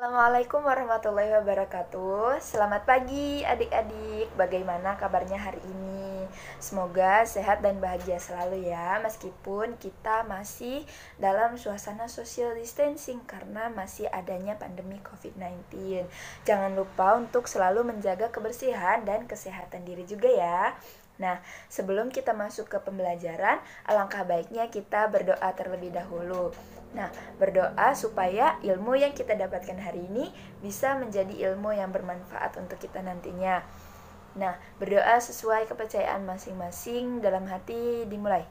Assalamualaikum warahmatullahi wabarakatuh. Selamat pagi adik-adik. Bagaimana kabarnya hari ini? Semoga sehat dan bahagia selalu ya, meskipun kita masih dalam suasana social distancing karena masih adanya pandemi COVID-19. Jangan lupa untuk selalu menjaga kebersihan dan kesehatan diri juga ya. Nah, sebelum kita masuk ke pembelajaran, alangkah baiknya kita berdoa terlebih dahulu. Nah, berdoa supaya ilmu yang kita dapatkan hari ini bisa menjadi ilmu yang bermanfaat untuk kita nantinya. Nah, berdoa sesuai kepercayaan masing-masing, dalam hati dimulai.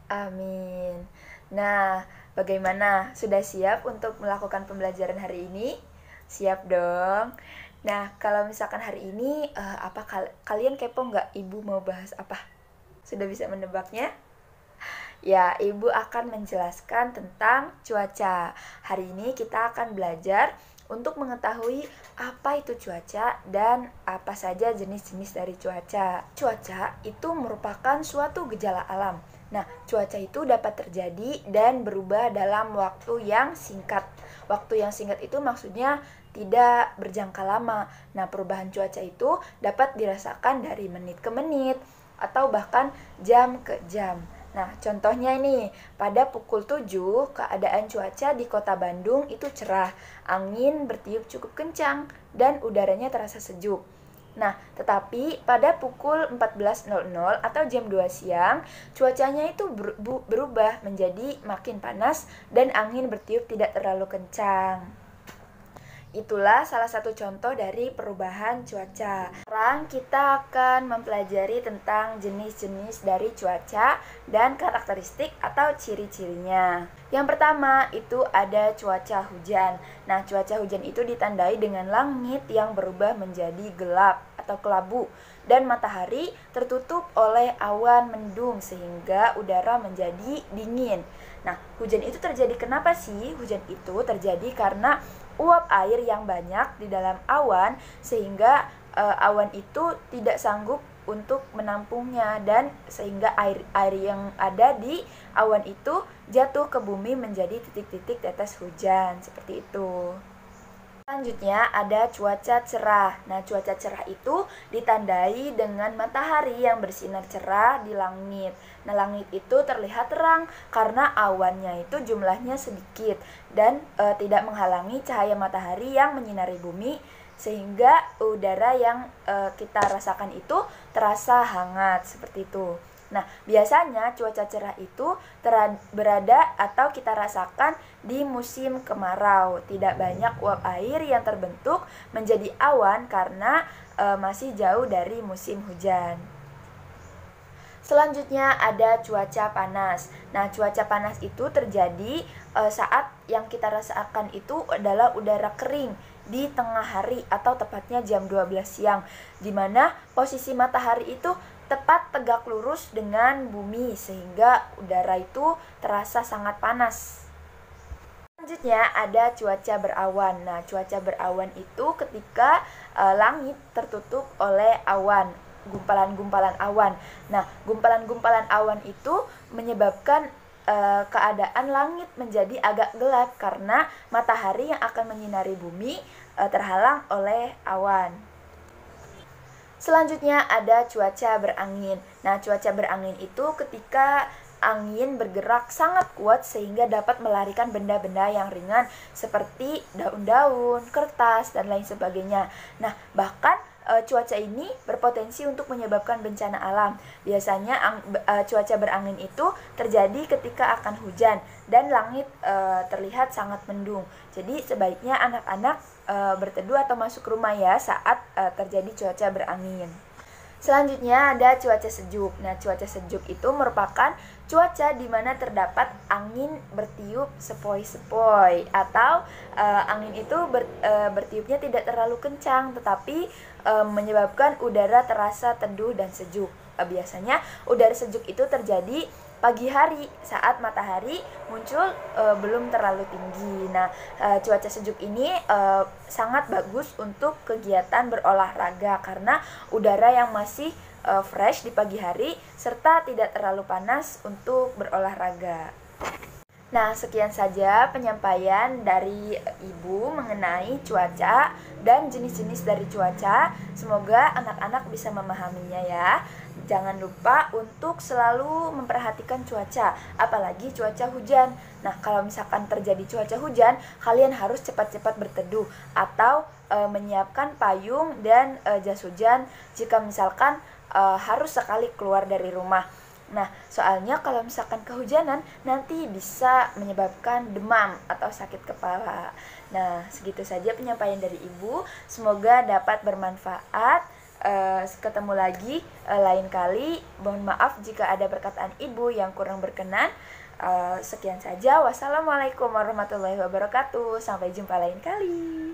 Amin. Nah, bagaimana? Sudah siap untuk melakukan pembelajaran hari ini? Siap dong. Nah, kalau misalkan hari ini, kalian kepo nggak ibu mau bahas apa? Sudah bisa menebaknya? Ya, ibu akan menjelaskan tentang cuaca. Hari ini kita akan belajar untuk mengetahui apa itu cuaca dan apa saja jenis-jenis dari cuaca. Cuaca itu merupakan suatu gejala alam. Nah, cuaca itu dapat terjadi dan berubah dalam waktu yang singkat. Waktu yang singkat itu maksudnya tidak berjangka lama. Nah, perubahan cuaca itu dapat dirasakan dari menit ke menit atau bahkan jam ke jam. Nah, contohnya ini, pada pukul 7, keadaan cuaca di kota Bandung itu cerah, angin bertiup cukup kencang, dan udaranya terasa sejuk. Nah, tetapi pada pukul 14.00 atau jam 2 siang, cuacanya itu berubah menjadi makin panas dan angin bertiup tidak terlalu kencang. Itulah salah satu contoh dari perubahan cuaca. Sekarang kita akan mempelajari tentang jenis-jenis dari cuaca dan karakteristik atau ciri-cirinya. Yang pertama itu ada cuaca hujan. Nah, cuaca hujan itu ditandai dengan langit yang berubah menjadi gelap atau kelabu dan matahari tertutup oleh awan mendung sehingga udara menjadi dingin. Nah, hujan itu terjadi kenapa sih? Hujan itu terjadi karena uap air yang banyak di dalam awan sehingga awan itu tidak sanggup untuk menampungnya dan sehingga air yang ada di awan itu jatuh ke bumi menjadi titik-titik tetes hujan seperti itu. Selanjutnya ada cuaca cerah. Nah, cuaca cerah itu ditandai dengan matahari yang bersinar cerah di langit. Nah, langit itu terlihat terang karena awannya itu jumlahnya sedikit dan tidak menghalangi cahaya matahari yang menyinari bumi sehingga udara yang kita rasakan itu terasa hangat seperti itu. Nah, biasanya cuaca cerah itu berada atau kita rasakan di musim kemarau. Tidak banyak uap air yang terbentuk menjadi awan karena masih jauh dari musim hujan. Selanjutnya ada cuaca panas. Nah, cuaca panas itu terjadi saat yang kita rasakan itu adalah udara kering di tengah hari atau tepatnya jam 12 siang, di mana posisi matahari itu tepat tegak lurus dengan bumi sehingga udara itu terasa sangat panas. Selanjutnya ada cuaca berawan. Nah, cuaca berawan itu ketika langit tertutup oleh awan, gumpalan-gumpalan awan. Nah, gumpalan-gumpalan awan itu menyebabkan keadaan langit menjadi agak gelap karena matahari yang akan menyinari bumi terhalang oleh awan. Selanjutnya ada cuaca berangin. Nah, cuaca berangin itu ketika angin bergerak sangat kuat sehingga dapat melarikan benda-benda yang ringan seperti daun-daun, kertas, dan lain sebagainya. Nah, bahkan cuaca ini berpotensi untuk menyebabkan bencana alam. Biasanya cuaca berangin itu terjadi ketika akan hujan dan langit terlihat sangat mendung. Jadi sebaiknya anak-anak berteduh atau masuk rumah ya saat terjadi cuaca berangin. Selanjutnya ada cuaca sejuk. Nah, cuaca sejuk itu merupakan cuaca di mana terdapat angin bertiup sepoi-sepoi atau angin itu bertiupnya tidak terlalu kencang tetapi menyebabkan udara terasa teduh dan sejuk. Biasanya udara sejuk itu terjadi pagi hari saat matahari muncul belum terlalu tinggi. Nah, cuaca sejuk ini sangat bagus untuk kegiatan berolahraga karena udara yang masih fresh di pagi hari serta tidak terlalu panas untuk berolahraga. Nah, sekian saja penyampaian dari Ibu mengenai cuaca dan jenis-jenis dari cuaca. Semoga anak-anak bisa memahaminya ya. Jangan lupa untuk selalu memperhatikan cuaca, apalagi cuaca hujan. Nah, kalau misalkan terjadi cuaca hujan, kalian harus cepat-cepat berteduh atau menyiapkan payung dan jas hujan jika misalkan harus sekali keluar dari rumah. Nah, soalnya kalau misalkan kehujanan nanti bisa menyebabkan demam atau sakit kepala. Nah, segitu saja penyampaian dari Ibu. Semoga dapat bermanfaat. Ketemu lagi lain kali. Mohon maaf jika ada perkataan Ibu yang kurang berkenan. Sekian saja. Wassalamualaikum warahmatullahi wabarakatuh. Sampai jumpa lain kali.